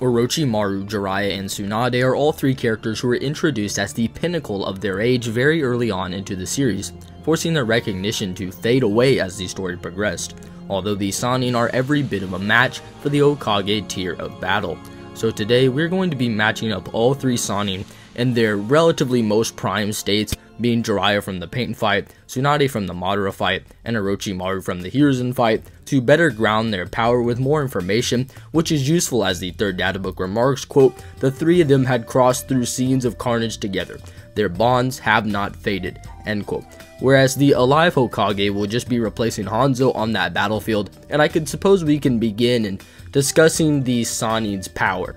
Orochimaru, Jiraiya, and Tsunade are all three characters who were introduced as the pinnacle of their age very early on into the series, forcing their recognition to fade away as the story progressed, although the Sannin are every bit of a match for the Hokage tier of battle. So today we're going to be matching up all three Sannin in their relatively most prime states, being Jiraiya from the Pain fight, Tsunade from the Madara fight, and Orochimaru from the Hiruzen fight, to better ground their power with more information, which is useful as the third databook remarks, quote, "The three of them had crossed through scenes of carnage together. Their bonds have not faded," end quote. Whereas the alive Hokage will just be replacing Hanzo on that battlefield, and I could suppose we can begin in discussing the Sannin's power.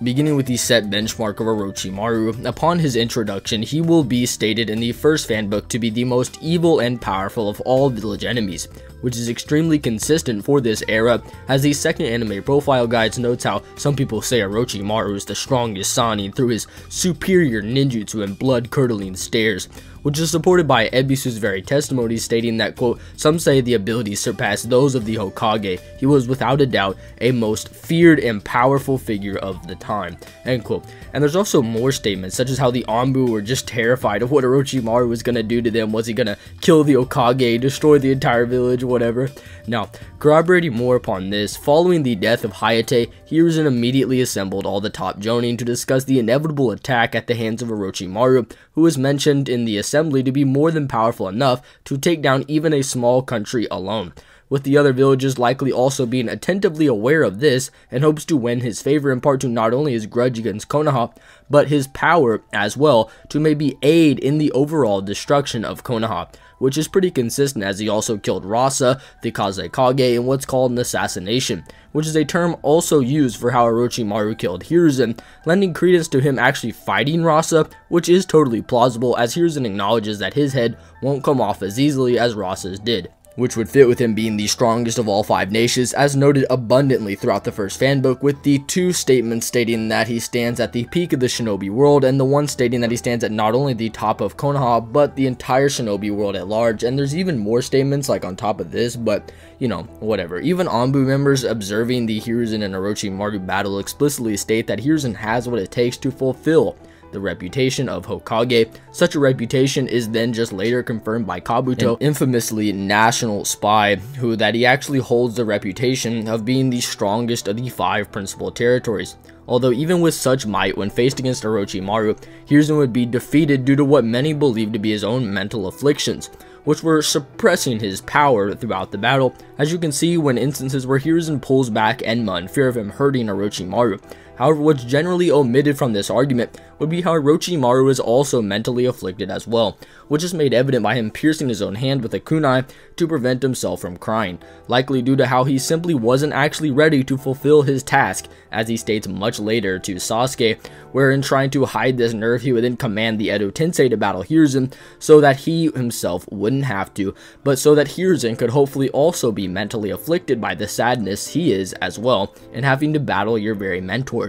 Beginning with the set benchmark of Orochimaru, upon his introduction, he will be stated in the first fanbook to be the most evil and powerful of all village enemies, which is extremely consistent for this era, as the second anime profile guides notes how some people say Orochimaru is the strongest Sannin through his superior ninjutsu and blood-curdling stares, which is supported by Ebisu's very testimony stating that, quote, "Some say the abilities surpass those of the Hokage. He was without a doubt a most feared and powerful figure of the time," end quote. And there's also more statements, such as how the Anbu were just terrified of what Orochimaru was going to do to them. Was he going to kill the Hokage, destroy the entire village, whatever? Now, corroborating more upon this, following the death of Hayate, Hiruzen immediately assembled all the top Jonin to discuss the inevitable attack at the hands of Orochimaru, who was mentioned in the assembly to be more than powerful enough to take down even a small country alone, with the other villages likely also being attentively aware of this and hopes to win his favor in part to not only his grudge against Konoha, but his power as well to maybe aid in the overall destruction of Konoha, which is pretty consistent as he also killed Rasa, the Kazekage, in what's called an assassination, which is a term also used for how Orochimaru killed Hiruzen, lending credence to him actually fighting Rasa, which is totally plausible as Hiruzen acknowledges that his head won't come off as easily as Rasa's did, which would fit with him being the strongest of all five nations, as noted abundantly throughout the first fanbook, with the two statements stating that he stands at the peak of the shinobi world, and the one stating that he stands at not only the top of Konoha, but the entire shinobi world at large. And there's even more statements like on top of this, but you know, whatever. Even Anbu members observing the Hiruzen and Orochimaru battle explicitly state that Hiruzen has what it takes to fulfill the reputation of Hokage. Such a reputation is then just later confirmed by Kabuto, an infamously national spy, who that he actually holds the reputation of being the strongest of the 5 principal territories. Although even with such might, when faced against Orochimaru, Hiruzen would be defeated due to what many believe to be his own mental afflictions, which were suppressing his power throughout the battle, as you can see when instances where Hiruzen pulls back Enma in fear of him hurting Orochimaru. However, what's generally omitted from this argument would be how Orochimaru is also mentally afflicted as well, which is made evident by him piercing his own hand with a kunai to prevent himself from crying, likely due to how he simply wasn't actually ready to fulfill his task, as he states much later to Sasuke, where in trying to hide this nerve he would then command the Edo Tensei to battle Hiruzen so that he himself wouldn't have to, but so that Hiruzen could hopefully also be mentally afflicted by the sadness he is as well, and having to battle your very mentors.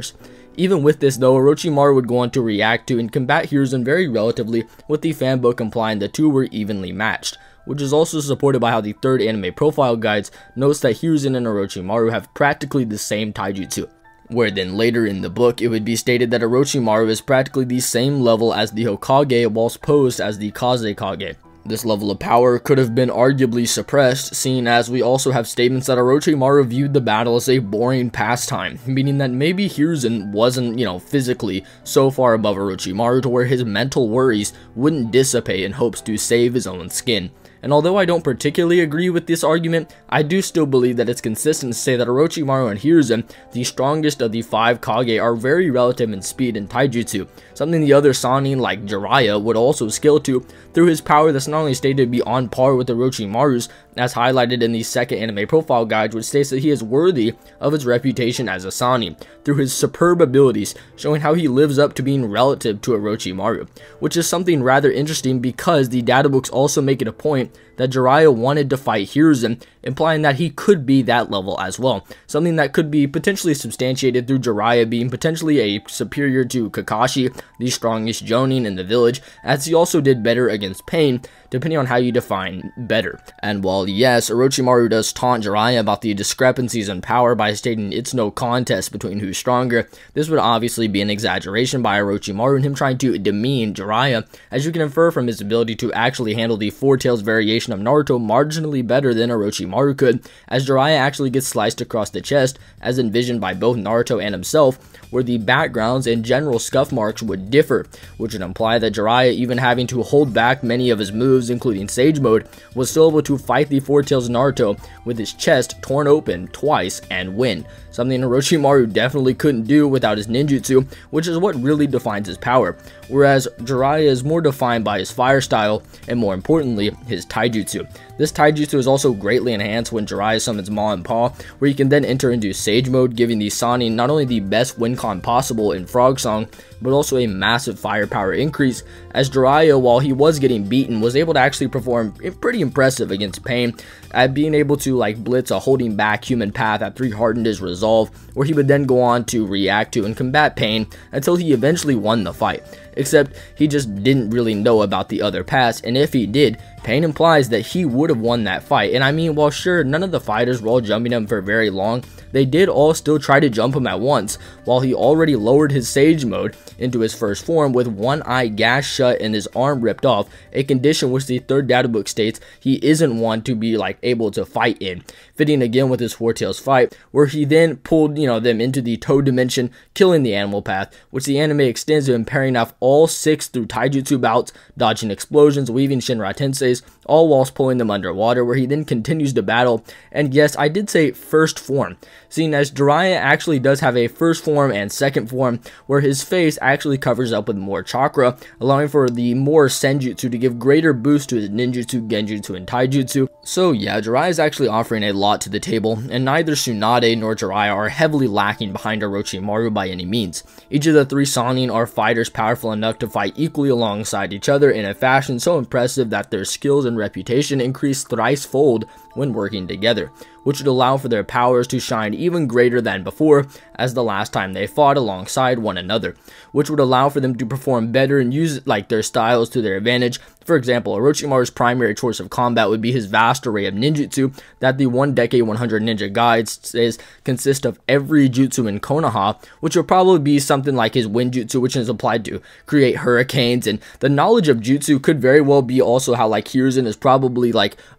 Even with this though, Orochimaru would go on to react to and combat Hiruzen very relatively, with the fanbook implying the two were evenly matched, which is also supported by how the third anime profile guides notes that Hiruzen and Orochimaru have practically the same taijutsu, where then later in the book it would be stated that Orochimaru is practically the same level as the Hokage whilst posed as the Kazekage. This level of power could have been arguably suppressed, seeing as we also have statements that Orochimaru viewed the battle as a boring pastime, meaning that maybe Hiruzen wasn't, physically so far above Orochimaru to where his mental worries wouldn't dissipate in hopes to save his own skin. And although I don't particularly agree with this argument, I do still believe that it's consistent to say that Orochimaru and Hiruzen, the strongest of the 5 Kage, are very relative in speed and taijutsu, something the other Sannin like Jiraiya would also scale to through his power that's not only stated to be on par with Orochimaru's, as highlighted in the second anime profile guide, which states that he is worthy of his reputation as a Sannin, through his superb abilities, showing how he lives up to being relative to Orochimaru, which is something rather interesting because the databooks also make it a point that Jiraiya wanted to fight Hiruzen, implying that he could be that level as well. Something that could be potentially substantiated through Jiraiya being potentially a superior to Kakashi, the strongest jonin in the village, as he also did better against Pain, depending on how you define better. And while yes, Orochimaru does taunt Jiraiya about the discrepancies in power by stating it's no contest between who's stronger, this would obviously be an exaggeration by Orochimaru and him trying to demean Jiraiya, as you can infer from his ability to actually handle the Four Tails variation of Naruto marginally better than Orochimaru could, as Jiraiya actually gets sliced across the chest, as envisioned by both Naruto and himself, where the backgrounds and general scuff marks would differ, which would imply that Jiraiya, even having to hold back many of his moves, including Sage Mode, was still able to fight the Four Tails Naruto with his chest torn open twice and win, something Orochimaru definitely couldn't do without his ninjutsu, which is what really defines his power, whereas Jiraiya is more defined by his fire style, and more importantly, his taijutsu. This taijutsu is also greatly enhanced when Jiraiya summons Ma and Pa, where he can then enter into Sage Mode, giving the Sannin not only the best win con possible in Frog Song, but also a massive firepower increase, as Jiraiya, while he was getting beaten, was able to actually perform pretty impressive against Pain, at being able to like blitz a holding back human path that 3 hardened his resolve, where he would then go on to react to and combat Pain until he eventually won the fight. Except he just didn't really know about the other paths, and if he did, Pain implies that he would have won that fight. And I mean, while sure, none of the fighters were all jumping him for very long, they did all still try to jump him at once, while he already lowered his Sage Mode into his first form with one eye gashed shut and his arm ripped off, a condition which the third data book states he isn't one to be like able to fight in, fitting again with his Four Tails fight, where he then pulled them into the Toad dimension, killing the animal path, which the anime extends to him pairing off all 6 through taijutsu bouts, dodging explosions, weaving Shinra Tenseis, all whilst pulling them underwater, where he then continues to battle. And yes, I did say first form, seeing as Jiraiya actually does have a first form and second form, where his face actually covers up with more chakra, allowing for the more senjutsu to give greater boost to his ninjutsu, genjutsu, and taijutsu. So yeah, Jiraiya is actually offering a lot to the table, and neither Tsunade nor Jiraiya are heavily lacking behind Orochimaru by any means. Each of the 3 Sannin are fighters powerful enough to fight equally alongside each other in a fashion so impressive that their skills and reputation increase thrice-fold when working together, which would allow for their powers to shine even greater than before as the last time they fought alongside one another, which would allow for them to perform better and use their styles to their advantage. For example, Orochimaru's primary choice of combat would be his vast array of ninjutsu that the 1 Decade 100 Ninja Guide says consist of every jutsu in Konoha, which would probably be something like his wind jutsu, which is applied to create hurricanes, and the knowledge of jutsu could very well be also how Hiruzen is probably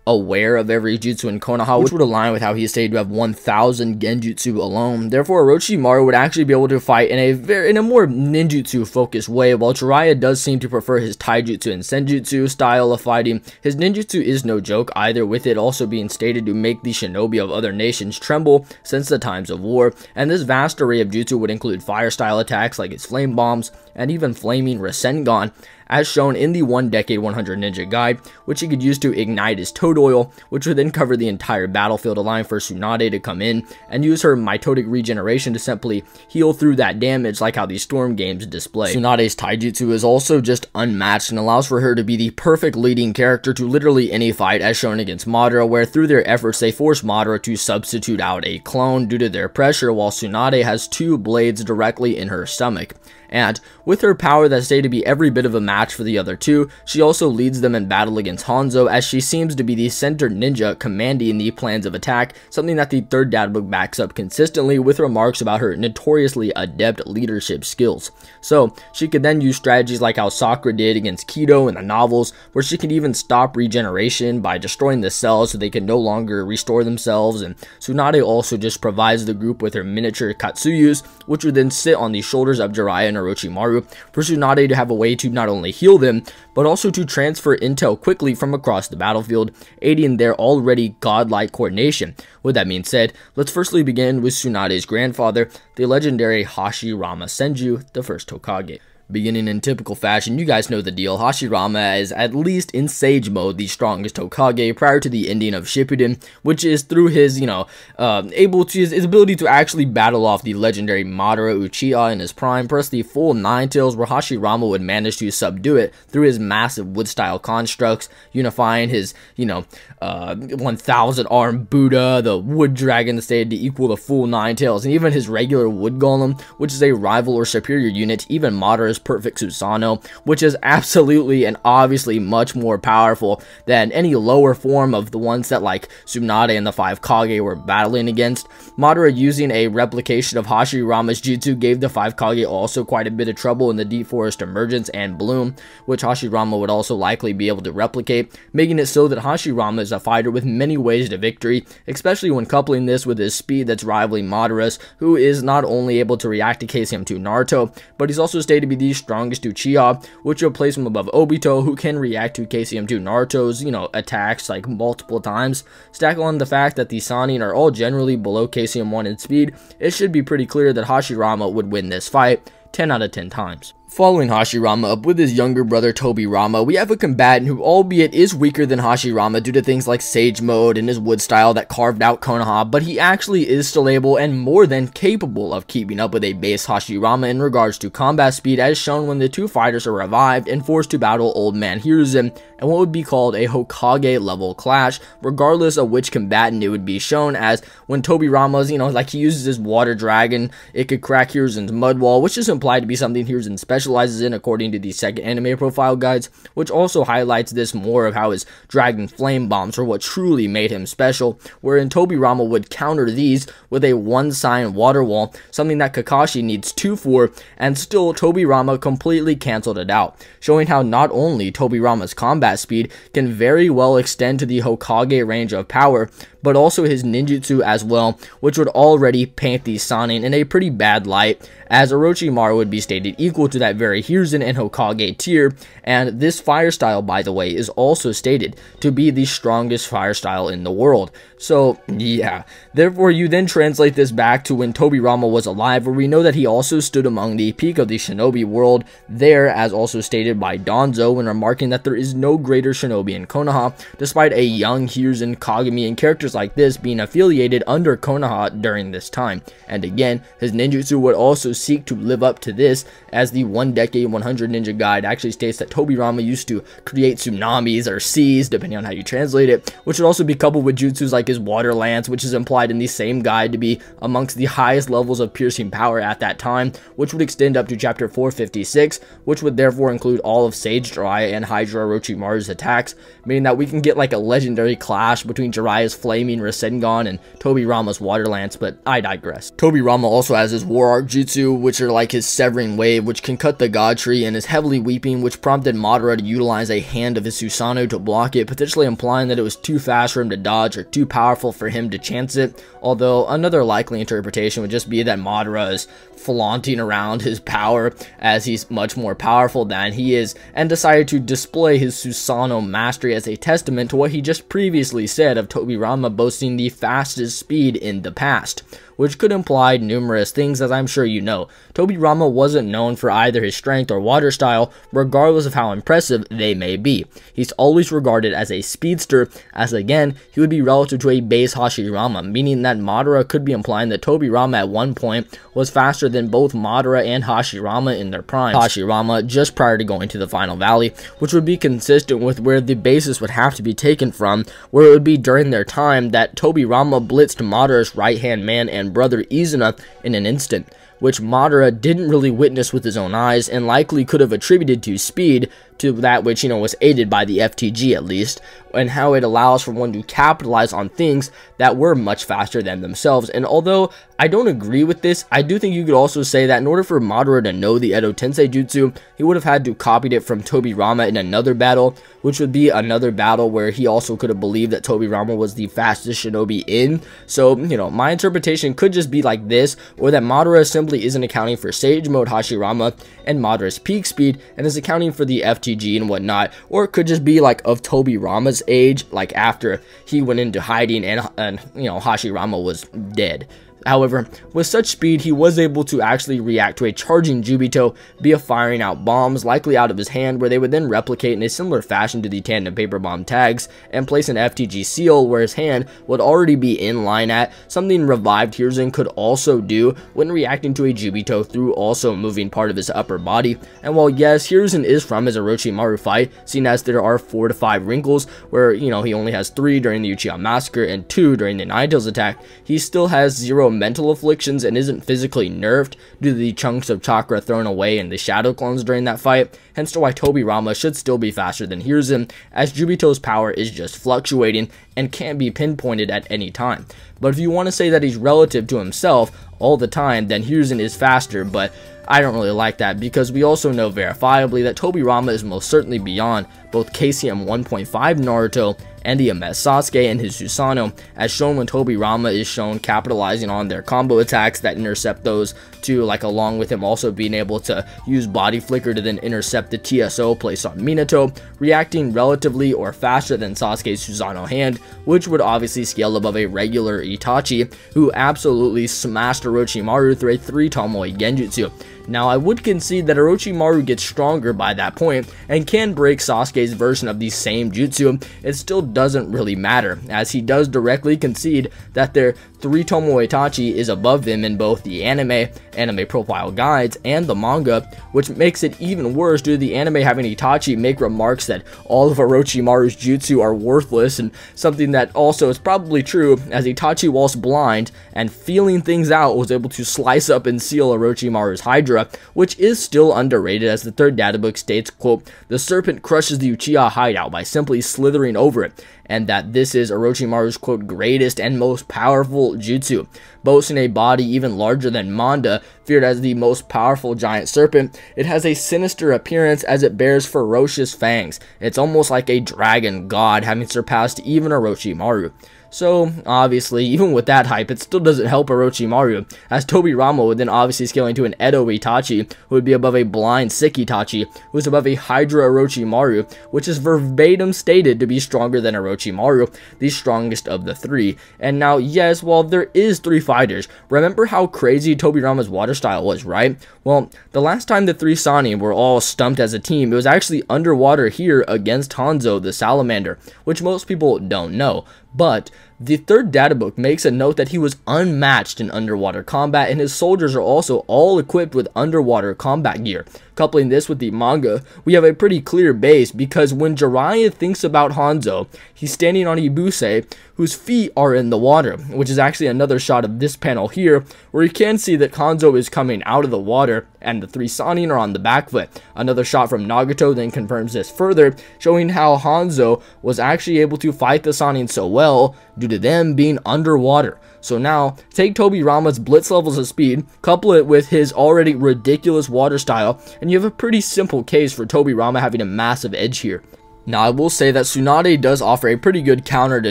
aware of every jutsu in Konoha, which would align with how he is said to have 1,000 genjutsu alone. Therefore, Orochimaru would actually be able to fight in a more ninjutsu focused way, while Jiraiya does seem to prefer his taijutsu and senjutsu style of fighting. His ninjutsu is no joke either, with it also being stated to make the shinobi of other nations tremble since the times of war, and this vast array of jutsu would include fire style attacks like his flame bombs and even flaming Rasengan, as shown in the 1 Decade 100 Ninja Guide, which he could use to ignite his toad oil, which would then cover the entire battlefield, allowing for Tsunade to come in and use her mitotic regeneration to simply heal through that damage like how the Storm games display. Tsunade's taijutsu is also just unmatched and allows for her to be the perfect leading character to literally any fight, as shown against Madara, where through their efforts they force Madara to substitute out a clone due to their pressure, while Tsunade has 2 blades directly in her stomach. And with her power that's stated to be every bit of a match for the other 2, she also leads them in battle against Hanzo, as she seems to be the center ninja commanding the plans of attack, something that the third data book backs up consistently with remarks about her notoriously adept leadership skills. So she could then use strategies like how Sakura did against Kido in the novels, where she can even stop regeneration by destroying the cells so they can no longer restore themselves, and Tsunade also just provides the group with her miniature Katsuyus, which would then sit on the shoulders of Jiraiya and Orochimaru, for Tsunade to have a way to not only heal them, but also to transfer intel quickly from across the battlefield, aiding their already godlike coordination. With that being said, let's firstly begin with Tsunade's grandfather, the legendary Hashirama Senju, the first Hokage. Beginning in typical fashion, you guys know the deal. Hashirama is, at least in Sage mode, the strongest Hokage prior to the ending of Shippuden, which is through his, his ability to actually battle off the legendary Madara Uchiha in his prime, plus the full Nine Tails, where Hashirama would manage to subdue it through his massive wood-style constructs, unifying his, 1,000-armed Buddha, the wood dragon stated to equal the full Nine Tails, and even his regular wood golem, which is a rival or superior unit, even Madara's perfect Susanoo, which is absolutely and obviously much more powerful than any lower form of the ones that like Tsunade and the 5 Kage were battling against. Madara using a replication of Hashirama's jutsu gave the 5 Kage also quite a bit of trouble in the Deep Forest Emergence and Bloom, which Hashirama would also likely be able to replicate, making it so that Hashirama is a fighter with many ways to victory, especially when coupling this with his speed that's rivaling Madara's, who is not only able to react to KCM2 Naruto, but he's also stated to be the strongest Uchiha, which will place him above Obito, who can react to KCM2 Naruto's, attacks like multiple times. Stack on the fact that the Sannin are all generally below KCM1 in speed, it should be pretty clear that Hashirama would win this fight 10 out of 10 times. Following Hashirama up with his younger brother Tobirama, we have a combatant who, albeit is weaker than Hashirama due to things like Sage Mode and his wood style that carved out Konoha, but he actually is still able and more than capable of keeping up with a base Hashirama in regards to combat speed, as shown when the two fighters are revived and forced to battle Old Man Hiruzen and what would be called a Hokage level clash, regardless of which combatant it would be shown, as when Tobirama's, he uses his water dragon, it could crack Hiruzen's mud wall, which is implied to be something Hiruzen specializes in according to the second anime profile guides, which also highlights this more of how his dragon flame bombs were what truly made him special, wherein Tobirama would counter these with a one-sign water wall, something that Kakashi needs 2 for, and still Tobirama completely cancelled it out, showing how not only Tobirama's combat speed can very well extend to the Hokage range of power, but also his ninjutsu as well, which would already paint the Sannin in a pretty bad light, as Orochimaru would be stated equal to that very Hiruzen and Hokage tier, and this fire style, by the way, is also stated to be the strongest fire style in the world. So, yeah. Therefore, you then translate this back to when Tobirama was alive, where we know that he also stood among the peak of the shinobi world there, as also stated by Danzo when remarking that there is no greater shinobi in Konoha, despite a young Hiruzen, Kagami, and characters like this being affiliated under Konoha during this time. And again, his ninjutsu would also seek to live up to this, as the 1 Decade 100 Ninja Guide actually states that Tobirama used to create tsunamis or seas, depending on how you translate it, which would also be coupled with jutsus like his water lance, which is implied in the same guide to be amongst the highest levels of piercing power at that time, which would extend up to chapter 456, which would therefore include all of Sage Jiraiya and Hydra Orochimaru's attacks, meaning that we can get like a legendary clash between Jiraiya's flaming Rasengan and Tobirama's water lance, but I digress. Tobirama also has his War Arc Jutsu, which are like his Severing Wave, which can cut the God Tree, and his Heavily Weeping, which prompted Madara to utilize a hand of his Susanoo to block it, potentially implying that it was too fast for him to dodge or too powerful for him to chance it, although another likely interpretation would just be that Madara is flaunting around his power as he's much more powerful than he is, and decided to display his Susanoo mastery as a testament to what he just previously said of Tobirama boasting the fastest speed in the past, which could imply numerous things, as I'm sure you know. Tobirama wasn't known for either his strength or water style, regardless of how impressive they may be. He's always regarded as a speedster, as again, he would be relative to a base Hashirama, meaning that Madara could be implying that Tobirama at one point was faster than both Madara and Hashirama in their primes. Hashirama just prior to going to the Final Valley, which would be consistent with where the basis would have to be taken from, where it would be during their time that Tobirama blitzed Madara's right-hand man and brother Izuna in an instant, which Madara didn't really witness with his own eyes and likely could have attributed to speed, to that which, was aided by the FTG at least, and how it allows for one to capitalize on things that were much faster than themselves. And although I don't agree with this, I do think you could also say that in order for Madara to know the Edo Tensei Jutsu, he would have had to copied it from Tobirama in another battle, which would be another battle where he also could have believed that Tobirama was the fastest shinobi in. So, my interpretation could just be like this, or that Madara simply isn't accounting for Sage Mode Hashirama and Madara's peak speed, and is accounting for the FTG and whatnot, or it could just be like of Tobirama's age, like after he went into hiding and Hashirama was dead. However, with such speed, he was able to actually react to a charging Jubito via firing out bombs, likely out of his hand, where they would then replicate in a similar fashion to the tandem paper bomb tags, and place an FTG seal where his hand would already be in line at, something revived Hiruzen could also do when reacting to a Jubito through also moving part of his upper body. And while yes, Hiruzen is from his Orochimaru fight, seeing as there are 4 to 5 wrinkles, where, he only has 3 during the Uchiha Massacre and 2 during the Nine Tails attack, he still has 0 mental afflictions and isn't physically nerfed due to the chunks of chakra thrown away in the shadow clones during that fight, hence to why Tobirama should still be faster than Hiruzen, as Jubito's power is just fluctuating and can't be pinpointed at any time. But if you want to say that he's relative to himself all the time, then Hiruzen is faster, but I don't really like that, because we also know verifiably that Tobirama is most certainly beyond both KCM 1.5 Naruto and the Ame Sasuke and his Susanoo, as shown when Tobirama is shown capitalizing on their combo attacks that intercept those two, like along with him also being able to use body flicker to then intercept the TSO placed on Minato, reacting relatively or faster than Sasuke's Susanoo hand, which would obviously scale above a regular Itachi, who absolutely smashed Orochimaru through a 3 Tomoe Genjutsu. Now, I would concede that Orochimaru gets stronger by that point and can break Sasuke's version of the same jutsu. It still doesn't really matter, as he does directly concede that their 3 Tomoe Itachi is above them in both the anime profile guides, and the manga, which makes it even worse due to the anime having Itachi make remarks that all of Orochimaru's jutsu are worthless, and something that also is probably true, as Itachi, whilst blind and feeling things out, was able to slice up and seal Orochimaru's Hydra, which is still underrated, as the 3rd data book states, quote, "The serpent crushes the Uchiha hideout by simply slithering over it," and that this is Orochimaru's, quote, "greatest and most powerful jutsu." Boasting a body even larger than Manda, feared as the most powerful giant serpent, it has a sinister appearance as it bears ferocious fangs. It's almost like a dragon god, having surpassed even Orochimaru. So, obviously, even with that hype, it still doesn't help Orochimaru, as Tobirama would then obviously scale into an Edo Itachi, who would be above a blind sick Itachi, who is above a Hydra Orochimaru, which is verbatim stated to be stronger than Orochimaru, the strongest of the 3. And now, yes, while there is 3 fighters, remember how crazy Tobirama's water style was, right? Well, the last time the 3 Sannin were all stumped as a team, it was actually underwater here against Hanzo the Salamander, which most people don't know. But the 3rd data book makes a note that he was unmatched in underwater combat, and his soldiers are also all equipped with underwater combat gear. Coupling this with the manga, we have a pretty clear base, because when Jiraiya thinks about Hanzo, he's standing on Ibuse, whose feet are in the water, which is actually another shot of this panel here, where you can see that Hanzo is coming out of the water, and the 3 Sannin are on the back foot. Another shot from Nagato then confirms this further, showing how Hanzo was actually able to fight the Sannin so well due to them being underwater. So now, take Tobirama's blitz levels of speed, couple it with his already ridiculous water style, and you have a pretty simple case for Tobirama having a massive edge here. Now, I will say that Tsunade does offer a pretty good counter to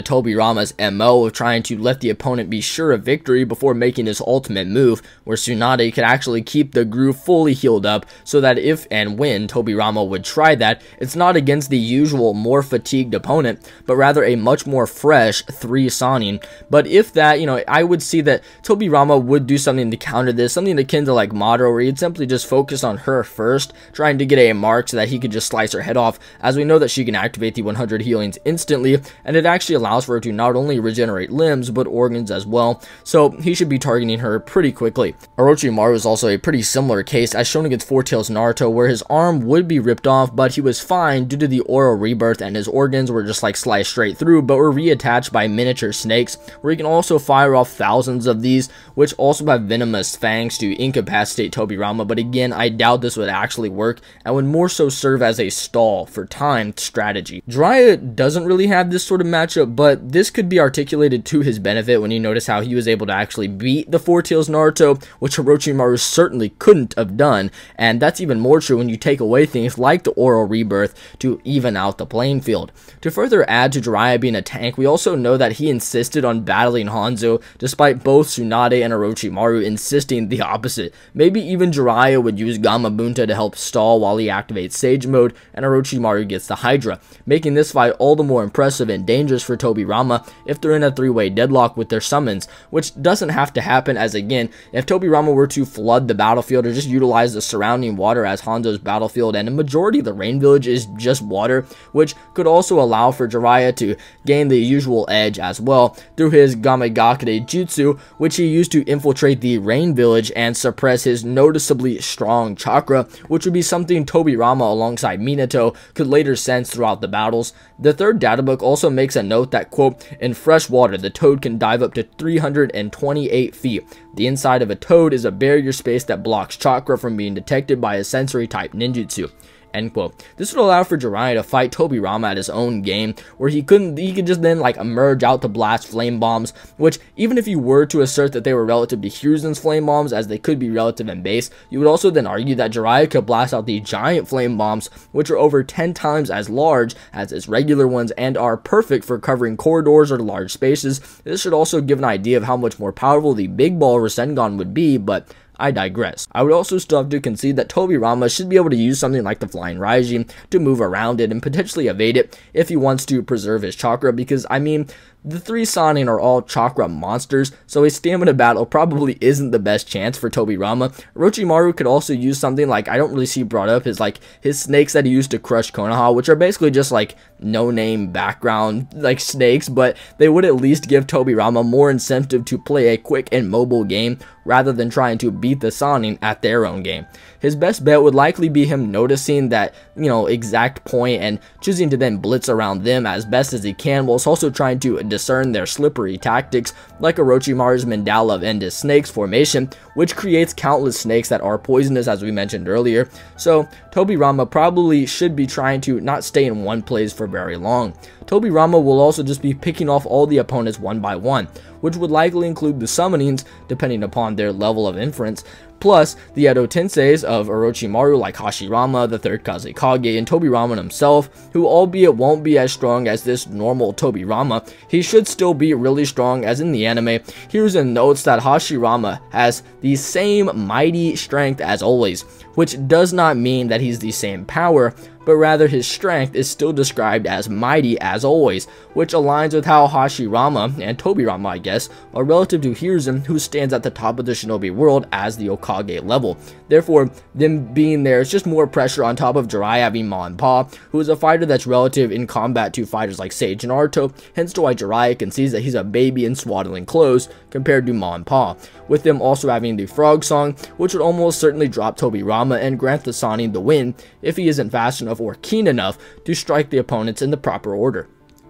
Tobirama's MO of trying to let the opponent be sure of victory before making his ultimate move, where Tsunade could actually keep the groove fully healed up, so that if and when Tobirama would try that, it's not against the usual more fatigued opponent, but rather a much more fresh 3 Sannin. But if that, I would see that Tobirama would do something to counter this, something akin to like Madara, where he'd simply just focus on her first, trying to get a mark so that he could just slice her head off, as we know that she can activate the 100 healings instantly, and it actually allows for her to not only regenerate limbs but organs as well, so he should be targeting her pretty quickly. Orochimaru is also a pretty similar case, as shown against 4 Tails Naruto, where his arm would be ripped off, but he was fine due to the oral rebirth, and his organs were just like sliced straight through, but were reattached by miniature snakes, where he can also fire off thousands of these, which also have venomous fangs to incapacitate Tobirama. But again, I doubt this would actually work, and would more so serve as a stall for timed strategy. Jiraiya doesn't really have this sort of matchup, but this could be articulated to his benefit when you notice how he was able to actually beat the 4 Tails Naruto, which Orochimaru certainly couldn't have done, and that's even more true when you take away things like the oral rebirth to even out the playing field. To further add to Jiraiya being a tank, we also know that he insisted on battling Hanzo, despite both Tsunade and Orochimaru insisting the opposite. Maybe even Jiraiya would use Gamabunta to help stall while he activates Sage Mode, and Orochimaru gets the Hydra Hydra, making this fight all the more impressive and dangerous for Tobirama if they're in a three-way deadlock with their summons, which doesn't have to happen, as again, if Tobirama were to flood the battlefield or just utilize the surrounding water as Hanzo's battlefield, and a majority of the rain village is just water, which could also allow for Jiraiya to gain the usual edge as well through his Gamegakure Jutsu, which he used to infiltrate the rain village and suppress his noticeably strong chakra, which would be something Tobirama alongside Minato could later sense throughout the battles. The third data book also makes a note that, quote, in fresh water, the toad can dive up to 328 feet. The inside of a toad is a barrier space that blocks chakra from being detected by a sensory type ninjutsu. End quote. This would allow for Jiraiya to fight Tobirama at his own game, where he could just then like emerge out to blast flame bombs, which even if you were to assert that they were relative to Hiruzen's flame bombs, as they could be relative in base, you would also then argue that Jiraiya could blast out the giant flame bombs, which are over 10 times as large as his regular ones and are perfect for covering corridors or large spaces. This should also give an idea of how much more powerful the big ball Rasengan would be, but I digress. I would also still have to concede that Tobirama should be able to use something like the Flying Raijin to move around it and potentially evade it if he wants to preserve his chakra, because, I mean, the three Sannin are all chakra monsters, so a stamina battle probably isn't the best chance for Tobirama. Orochimaru could also use something like, I don't really see brought up, is like his snakes that he used to crush Konoha, which are basically just like no-name background like snakes, but they would at least give Tobirama more incentive to play a quick and mobile game rather than trying to beat the Sannin at their own game. His best bet would likely be him noticing that, exact point and choosing to then blitz around them as best as he can, whilst also trying to discern their slippery tactics, like Orochimaru's mandala of endless snakes formation, which creates countless snakes that are poisonous, as we mentioned earlier. So Tobirama probably should be trying to not stay in one place for very long. Tobirama will also just be picking off all the opponents one by one, which would likely include the summonings depending upon their level of inference, plus the Edo Tenseis of Orochimaru like Hashirama, the third Kazekage, and Tobirama himself, who albeit won't be as strong as this normal Tobirama, he should still be really strong, as in the anime. Hiruzen notes that Hashirama has the same mighty strength as always, which does not mean that he's the same power, but rather his strength is still described as mighty as always, which aligns with how Hashirama, and Tobirama I guess, are relative to Hiruzen, who stands at the top of the shinobi world as the Hokage level. Therefore, them being there is just more pressure on top of Jiraiya having Ma and Pa, who is a fighter that's relative in combat to fighters like Sage and Naruto, hence why Jiraiya concedes that he's a baby in swaddling clothes compared to Ma and Pa, with them also having the Frog Song, which would almost certainly drop Tobirama and grant the Sannin the win if he isn't fast enough or keen enough to strike the opponents in the proper order.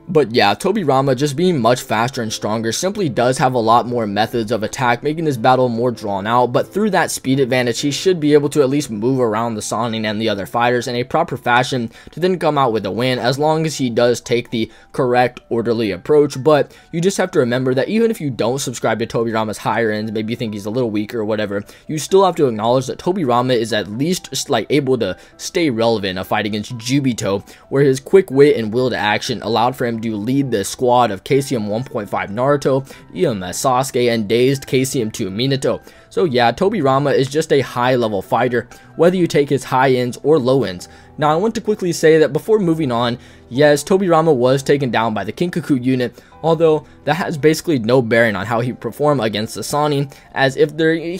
But yeah, Tobirama just being much faster and stronger simply does have a lot more methods of attack, making this battle more drawn out, but through that speed advantage, he should be able to at least move around the Sannin and the other fighters in a proper fashion to then come out with a win, as long as he does take the correct, orderly approach. But you just have to remember that even if you don't subscribe to Tobirama's higher ends, maybe you think he's a little weaker or whatever, you still have to acknowledge that Tobirama is at least like able to stay relevant in a fight against Jubito, where his quick wit and will to action allowed for him to lead the squad of KCM 1.5 Naruto, EMS Sasuke, and dazed KCM 2 Minato. So yeah, Tobirama is just a high level fighter, whether you take his high ends or low ends. Now I want to quickly say that before moving on, yes, Tobirama was taken down by the Kinkaku unit, although that has basically no bearing on how he performed against the Sannin, as if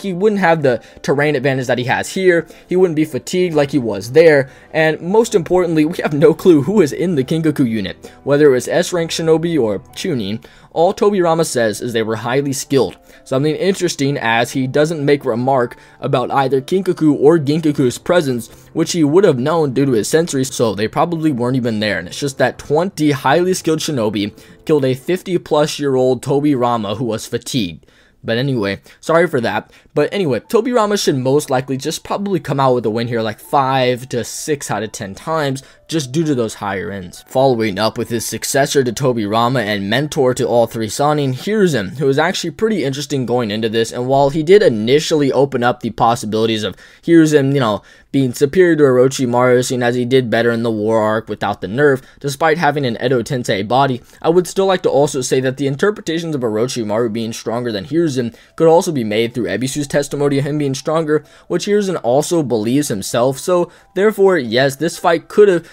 he wouldn't have the terrain advantage that he has here, he wouldn't be fatigued like he was there, and most importantly, we have no clue who is in the Kinkaku unit, whether it was S-rank shinobi or Chunin. All Tobirama says is they were highly skilled, something interesting as he doesn't make remark about either Kinkaku or Ginkaku's presence, which he would have known due to his sensory, so they probably weren't even there, and it's just that 20 highly skilled shinobi killed a 50-plus-year-old Tobirama who was fatigued. But anyway, sorry for that. But anyway, Tobirama should most likely just probably come out with a win here like 5 to 6 out of 10 times, just due to those higher ends. Following up with his successor to Tobirama and mentor to all three Sannin, Hiruzen, who was actually pretty interesting going into this, and while he did initially open up the possibilities of Hiruzen, being superior to Orochimaru, seeing as he did better in the war arc without the nerf, despite having an Edo Tensei body. I would still like to also say that the interpretations of Orochimaru being stronger than Hiruzen could also be made through Ebisu's testimony of him being stronger, which Hiruzen also believes himself. So therefore, yes, this fight could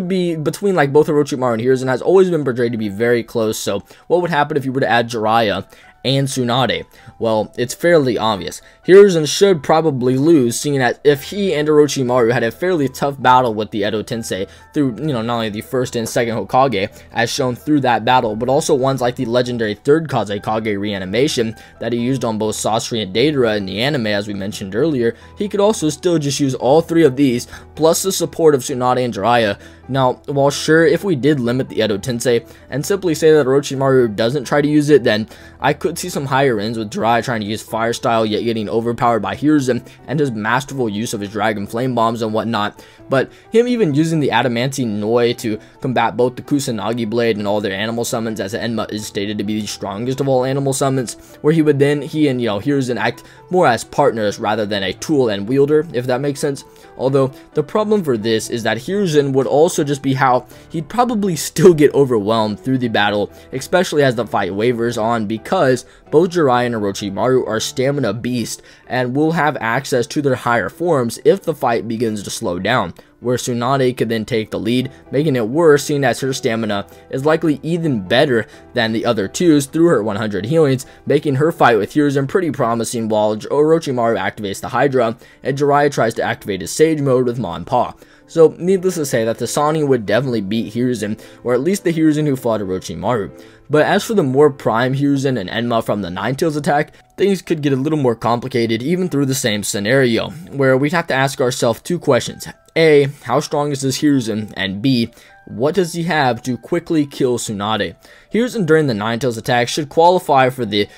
be between like both Orochimaru and Hiruzen, has always been portrayed to be very close. So what would happen if you were to add Jiraiya and Tsunade? Well, it's fairly obvious. Hiruzen should probably lose, seeing as if he and Orochimaru had a fairly tough battle with the Edo Tensei through, not only the first and second Hokage, as shown through that battle, but also ones like the legendary third Kazekage reanimation that he used on both Sasori and Deidara in the anime, as we mentioned earlier. He could also still just use all three of these, plus the support of Tsunade and Jiraiya. Now, while sure, if we did limit the Edo Tensei and simply say that Orochimaru doesn't try to use it, then I could see some higher ends with Jiraiya trying to use fire style, yet getting overpowered by Hiruzen and his masterful use of his dragon flame bombs and whatnot. But him even using the adamantine Noi to combat both the Kusanagi blade and all their animal summons, as Enma is stated to be the strongest of all animal summons, where he and Hiruzen act more as partners rather than a tool and wielder, if that makes sense. Although the problem for this is that Hiruzen would also just be how he'd probably still get overwhelmed through the battle, especially as the fight wavers on, because both Jiraiya and Orochimaru are stamina beasts and will have access to their higher forms if the fight begins to slow down, where Tsunade could then take the lead, making it worse, seeing as her stamina is likely even better than the other two's through her 100 healings, making her fight with Hiruzen pretty promising, while Orochimaru activates the Hydra and Jiraiya tries to activate his Sage mode with Monpa. So, needless to say that the Sannin would definitely beat Hiruzen, or at least the Hiruzen who fought Orochimaru. But as for the more prime Hiruzen and Enma from the Ninetales attack, things could get a little more complicated even through the same scenario, where we'd have to ask ourselves two questions. A, how strong is this Hiruzen? And B, what does he have to quickly kill Tsunade? Hiruzen during the Ninetales attack should qualify for the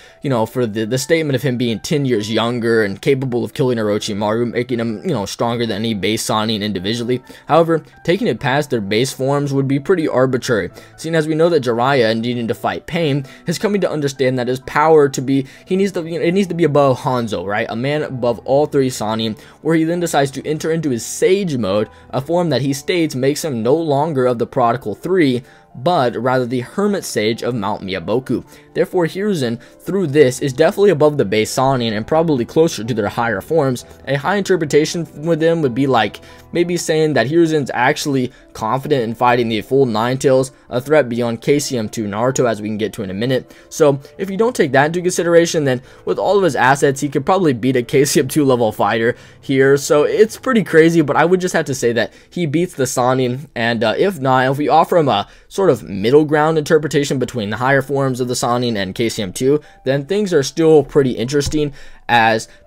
statement of him being 10 years younger and capable of killing Orochimaru, making him, stronger than any base Sannin individually. However, taking it past their base forms would be pretty arbitrary, seeing as we know that Jiraiya, needing to fight pain, is coming to understand that his power to be, it needs to be above Hanzo, right? A man above all three Sannin, where he then decides to enter into his Sage mode, a form that he states makes him no longer of the Prodigal Three, but rather the Hermit Sage of Mount Miyaboku. Therefore, Hiruzen, through this, is definitely above the base Sannin and probably closer to their higher forms. A high interpretation with them would be like maybe saying that Hiruzen's actually confident in fighting the full Ninetales, a threat beyond KCM2 Naruto, as we can get to in a minute. So, if you don't take that into consideration, then with all of his assets, he could probably beat a KCM2 level fighter here. So, it's pretty crazy, but I would just have to say that he beats the Sannin, and if not, if we offer him a sort of middle ground interpretation between the higher forms of the Sannin and KCM2, then things are still pretty interesting,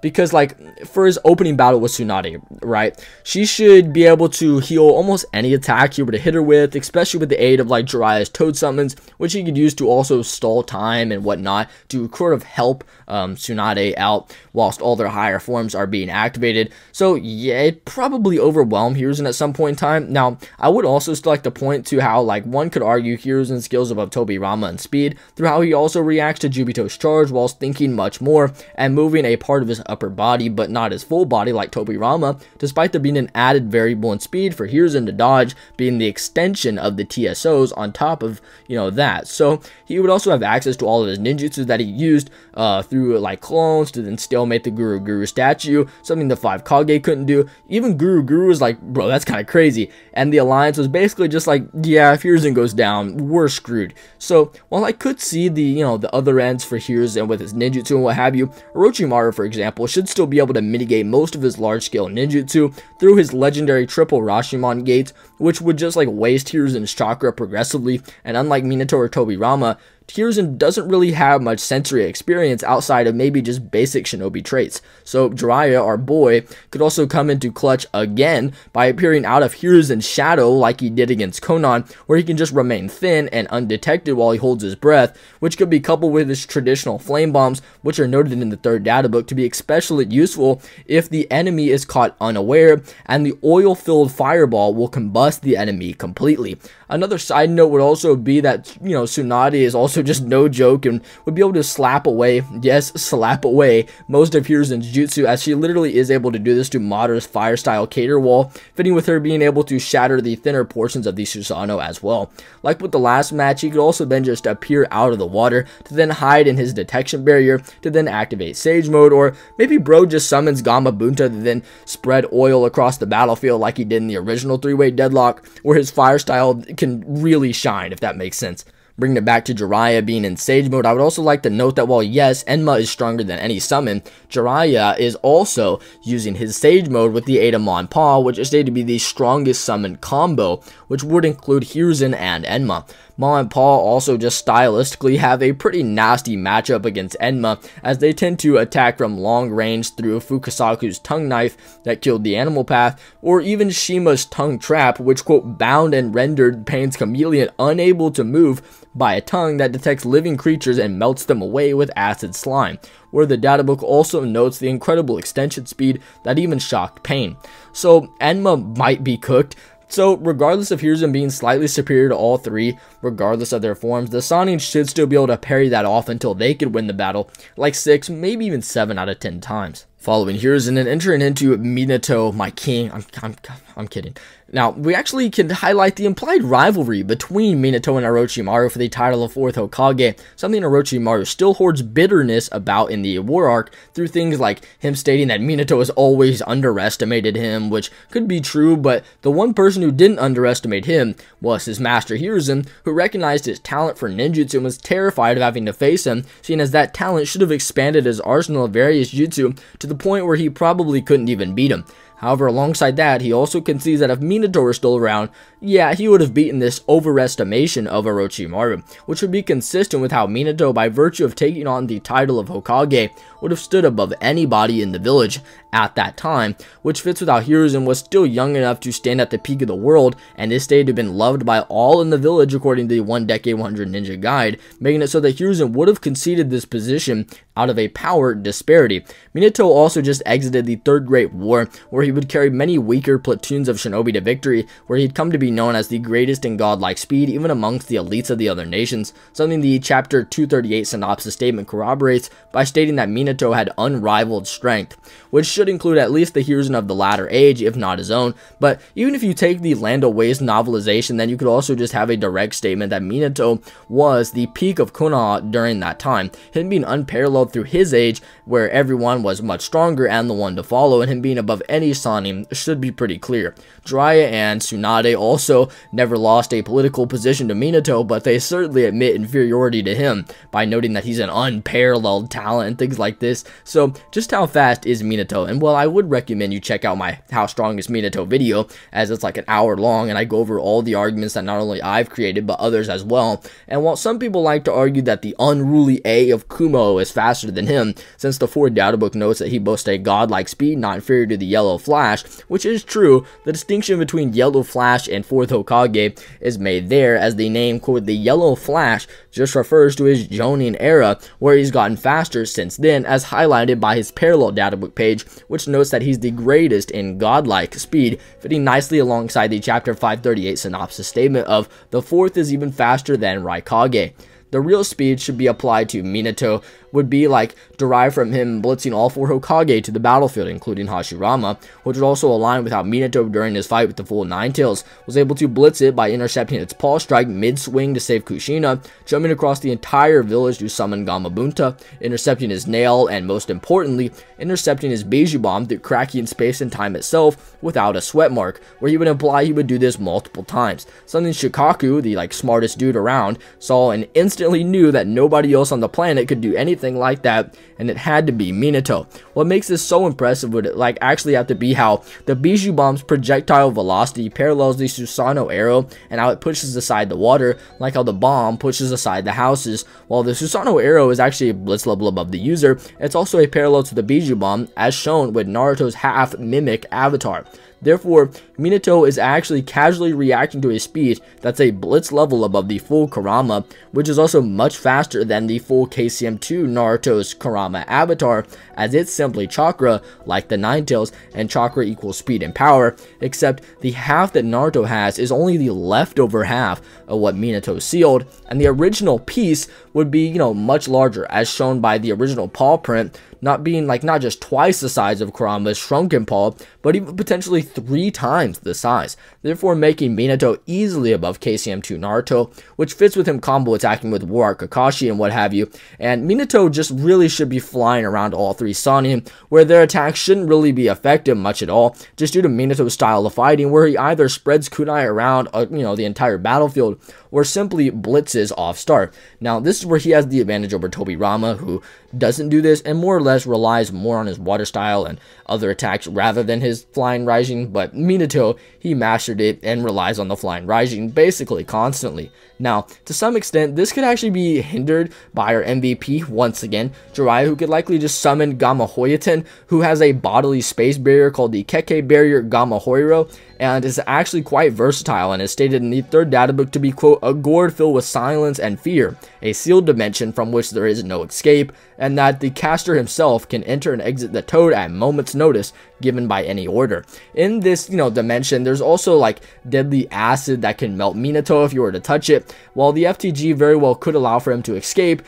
because like for his opening battle with Tsunade, right, she should be able to heal almost any attack he were to hit her with, especially with the aid of like Jiraiya's Toad summons, which he could use to also stall time and whatnot to sort of help Tsunade out whilst all their higher forms are being activated. So yeah, it probably overwhelmed Hiruzen at some point in time. Now, I would also still like to point to how like one could argue Hiruzen's skills above Tobirama and speed through how he also reacts to Jubito's charge whilst thinking much more and moving a part of his upper body but not his full body like Tobirama, despite there being an added variable in speed for Hiruzen to dodge being the extension of the TSOs on top of that. So he would also have access to all of his ninjutsu that he used through like clones to then stalemate the Guru statue, something the 5 Kage couldn't do. Even Guru was like, bro, that's kind of crazy, and the alliance was basically just like, yeah, if Hiruzen goes down, we're screwed. So while I could see the the other ends for Hiruzen with his ninjutsu and what have you, Orochimaru, for example, should still be able to mitigate most of his large-scale ninjutsu through his legendary triple Rashomon gates, which would just like waste Hiruzen's chakra progressively, and unlike Minato or Tobirama, Hiruzen doesn't really have much sensory experience outside of maybe just basic shinobi traits. So Jiraiya, our boy, could also come into clutch again by appearing out of Hiruzen's shadow like he did against Konan, where he can just remain thin and undetected while he holds his breath, which could be coupled with his traditional flame bombs, which are noted in the third data book to be especially useful if the enemy is caught unaware, and the oil-filled fireball will combust the enemy completely. Another side note would also be that, Tsunade is also also just no joke and would be able to slap away, yes, slap away most of Hiruzen's jutsu, as she literally is able to do this to Madara's fire style cater wall, fitting with her being able to shatter the thinner portions of the Susanoo as well. Like with the last match, he could also then just appear out of the water to then hide in his detection barrier to then activate Sage Mode, or maybe bro just summons Gamabunta to then spread oil across the battlefield like he did in the original 3-way deadlock, where his fire style can really shine, if that makes sense. Bringing it back to Jiraiya being in Sage Mode, I would also like to note that while yes, Enma is stronger than any summon, Jiraiya is also using his Sage Mode with the aid of Ma and Pa, which is stated to be the strongest summon combo, which would include Hiruzen and Enma. Ma and Pa also just stylistically have a pretty nasty matchup against Enma, as they tend to attack from long range through Fukasaku's tongue knife that killed the animal path, or even Shima's tongue trap, which quote bound and rendered Pain's chameleon unable to move by a tongue that detects living creatures and melts them away with acid slime, where the databook also notes the incredible extension speed that even shocked Pain. So Enma might be cooked. So regardless of Hiruzen being slightly superior to all three, regardless of their forms, the Sannin should still be able to parry that off until they could win the battle like 6, maybe even 7 out of 10 times. Following Hiruzen and entering into Minato, my king, I'm kidding. Now, we actually can highlight the implied rivalry between Minato and Orochimaru for the title of 4th Hokage, something Orochimaru still hoards bitterness about in the war arc through things like him stating that Minato has always underestimated him, which could be true, but the one person who didn't underestimate him was his master Hiruzen, who recognized his talent for ninjutsu and was terrified of having to face him, seeing as that talent should have expanded his arsenal of various jutsu to the point where he probably couldn't even beat him. However, alongside that, he also concedes that if Minato were still around, yeah, he would have beaten this overestimation of Orochimaru, which would be consistent with how Minato, by virtue of taking on the title of Hokage, would have stood above anybody in the village at that time, which fits with how Hiruzen was still young enough to stand at the peak of the world and is stated to have been loved by all in the village according to the 1 Decade 100 Ninja Guide, making it so that Hiruzen would have conceded this position out of a power disparity. Minato also just exited the Third Great War, where he would carry many weaker platoons of shinobi to victory, where he'd come to be known as the greatest in godlike speed even amongst the elites of the other nations, something the chapter 238 synopsis statement corroborates by stating that Minato had unrivaled strength, which should include at least the Hiruzen of the latter age, if not his own. But even if you take the Land Waste novelization, then you could also just have a direct statement that Minato was the peak of Konoha during that time, him being unparalleled through his age, where everyone was much stronger and the one to follow, and him being above any Sannin should be pretty clear. Jiraiya and Tsunade also never lost a political position to Minato, but they certainly admit inferiority to him by noting that he's an unparalleled talent and things like this. So just how fast is Minato? And well, I would recommend you check out my How Strong is Minato video, as it's like an hour long and I go over all the arguments that not only I've created but others as well. And while some people like to argue that the unruly A of Kumo is faster than him, since the 4th Data Book notes that he boasts a godlike speed not inferior to the Yellow Flash, which is true, the distinction between Yellow Flash and 4th Hokage is made there, as the name, quote, the Yellow Flash just refers to his Jonin era, where he's gotten faster since then, as highlighted by his parallel databook page, which notes that he's the greatest in godlike speed, fitting nicely alongside the chapter 538 synopsis statement of the 4th is even faster than Raikage. The real speed should be applied to Minato would be like derived from him blitzing all 4 Hokage to the battlefield, including Hashirama, which would also align with how Minato during his fight with the full Nine Tails was able to blitz it by intercepting its Paul Strike mid-swing to save Kushina, jumping across the entire village to summon Gamabunta, intercepting his nail, and most importantly, intercepting his Biju Bomb through cracking space and time itself without a sweat mark, where he would imply he would do this multiple times, something Shikaku, the smartest dude around, saw and instantly knew that nobody else on the planet could do anything like that, and it had to be Minato. What makes this so impressive would actually have to be how the Biju Bomb's projectile velocity parallels the Susanoo arrow, and how it pushes aside the water, like how the bomb pushes aside the houses. While the Susanoo arrow is actually a blitz level above the user, it's also a parallel to the Biju Bomb, as shown with Naruto's half mimic avatar. Therefore, Minato is actually casually reacting to a speed that's a blitz level above the full Kurama, which is also much faster than the full KCM2 Naruto's Kurama avatar, as it's simply chakra like the Nine Tails, and chakra equals speed and power, except the half that Naruto has is only the leftover half of what Minato sealed, and the original piece would be, much larger, as shown by the original paw print, not being not just twice the size of Kurama's shrunken paw, but even potentially 3 times the size, therefore making Minato easily above KCM2 Naruto, which fits with him combo attacking with War Art Kakashi and what have you, and Minato just really should be flying around all 3 Sannin, where their attacks shouldn't really be effective much at all, just due to Minato's style of fighting, where he either spreads kunai around, the entire battlefield, or simply blitzes off start. Now, this is where he has the advantage over Tobirama, who doesn't do this and more or less relies more on his water style and other attacks rather than his flying rising, but Minato, he mastered it and relies on the flying rising basically constantly. Now, to some extent, this could actually be hindered by our MVP once again, Jiraiya, who could likely just summon Gamahoyoten, who has a bodily space barrier called the Keke barrier Gamahoiro, and is actually quite versatile and is stated in the 3rd data book to be, quote, a gourd filled with silence and fear, a sealed dimension from which there is no escape, and that the caster himself can enter and exit the toad at moment's notice given by any order. In this, dimension, there's also deadly acid that can melt Minato if you were to touch it. While the FTG very well could allow for him to escape,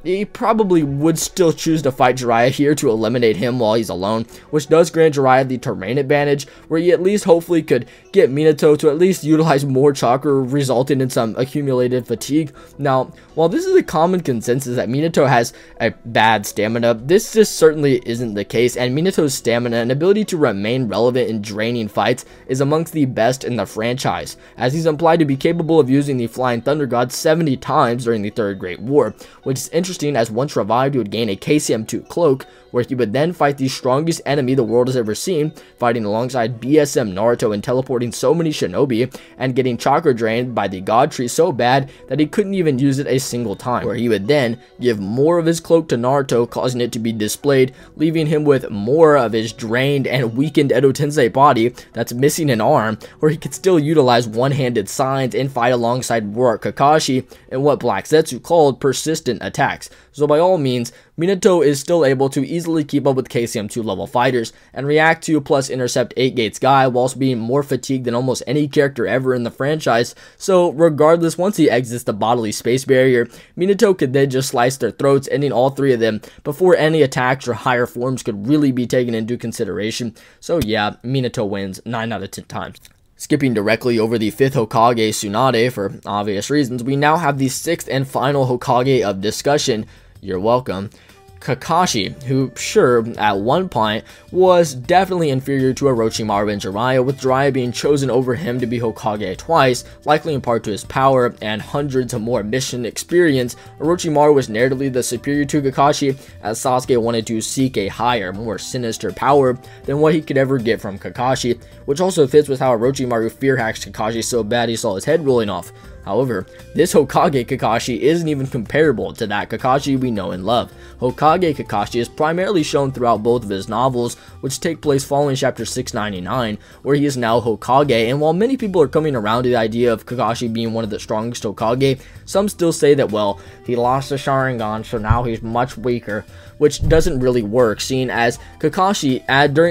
he probably would still choose to fight Jiraiya here to eliminate him while he's alone, which does grant Jiraiya the terrain advantage, where he at least hopefully could get Minato to at least utilize more chakra, resulting in some accumulated fatigue. Now, while this is a common consensus that Minato has a bad stamina, this just certainly isn't the case, and Minato's stamina and ability to remain relevant in draining fights is amongst the best in the franchise, as he's implied to be capable of using the Flying Thunder God 70 times during the 3rd Great War, which is interesting as once revived he would gain a KCM2 cloak, where he would then fight the strongest enemy the world has ever seen, fighting alongside BSM Naruto and teleporting so many shinobi, and getting chakra drained by the God Tree so bad that he couldn't even use it a single time, where he would then give more of his cloak to Naruto, causing it to be displayed, leaving him with more of his drained and weakened Edo Tensei body that's missing an arm, where he could still utilize one-handed signs and fight alongside War Art Kakashi in what Black Zetsu called persistent attacks. So by all means, Minato is still able to easily keep up with KCM2 level fighters and react to plus intercept 8 Gates Guy whilst being more fatigued than almost any character ever in the franchise. So regardless, once he exits the bodily space barrier, Minato could then just slice their throats, ending all 3 of them before any attacks or higher forms could really be taken into consideration. So yeah, Minato wins 9 out of 10 times. Skipping directly over the 5th Hokage, Tsunade, for obvious reasons, we now have the 6th and final Hokage of discussion. You're welcome. Kakashi, who, sure, at one point, was definitely inferior to Orochimaru and Jiraiya, with Jiraiya being chosen over him to be Hokage twice, likely in part to his power and hundreds of more mission experience. Orochimaru was narratively the superior to Kakashi, as Sasuke wanted to seek a higher, more sinister power than what he could ever get from Kakashi, which also fits with how Orochimaru fear-hacks Kakashi so bad he saw his head rolling off. However, this Hokage Kakashi isn't even comparable to that Kakashi we know and love. Hokage Kakashi is primarily shown throughout both of his novels, which take place following chapter 699, where he is now Hokage, and while many people are coming around to the idea of Kakashi being one of the strongest Hokage, some still say that, well, he lost the Sharingan, so now he's much weaker, which doesn't really work, seeing as Kakashi,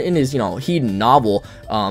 in his, Hiden novel,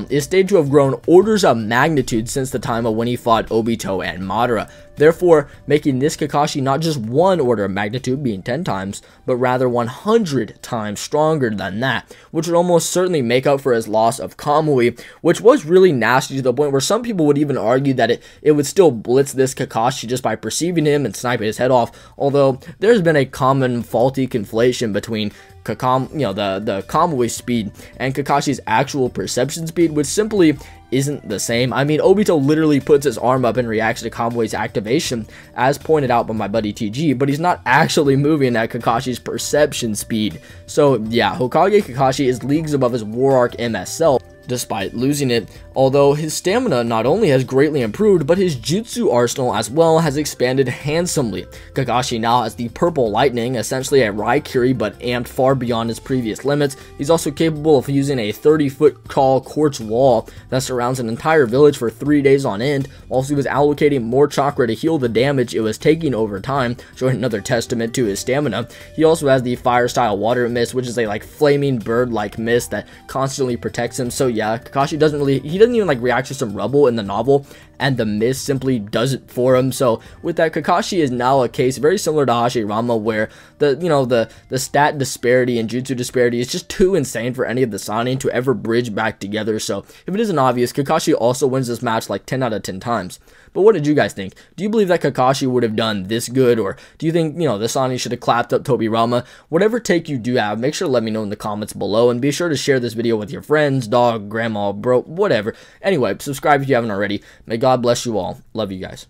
is stated to have grown orders of magnitude since the time of when he fought Obito and Madara, therefore making this Kakashi not just 1 order of magnitude, being 10 times, but rather 100 times stronger than that, which would almost certainly make up for his loss of Kamui, which was really nasty to the point where some people would even argue that it would still blitz this Kakashi just by perceiving him and sniping his head off, although there's been a common faulty conflation between the Kamui speed and Kakashi's actual perception speed, which simply isn't the same. I mean, Obito literally puts his arm up and reacts to Kamui's activation, as pointed out by my buddy TG, but he's not actually moving at Kakashi's perception speed. So yeah, Hokage Kakashi is leagues above his War Arc MS self, despite losing it, although his stamina not only has greatly improved, but his jutsu arsenal as well has expanded handsomely. Kakashi now has the purple lightning, essentially a Raikiri but amped far beyond his previous limits. He's also capable of using a 30-foot tall quartz wall that surrounds an entire village for 3 days on end, whilst he was allocating more chakra to heal the damage it was taking over time, showing another testament to his stamina. He also has the fire style water mist, which is a flaming bird like mist that constantly protects him. So yeah, Kakashi doesn't even react to some rubble in the novel, and the mist simply does it for him. So with that, Kakashi is now a case very similar to Hashirama, where the stat disparity and jutsu disparity is just too insane for any of the Sannin to ever bridge back together. So if it isn't obvious, Kakashi also wins this match 10 out of 10 times. But what did you guys think? Do you believe that Kakashi would have done this good, or do you think, the Sannin should have clapped up Tobirama? Whatever take you do have, make sure to let me know in the comments below, and be sure to share this video with your friends, dog, grandma, bro, whatever. Anyway, subscribe if you haven't already. May God bless you all. Love you guys.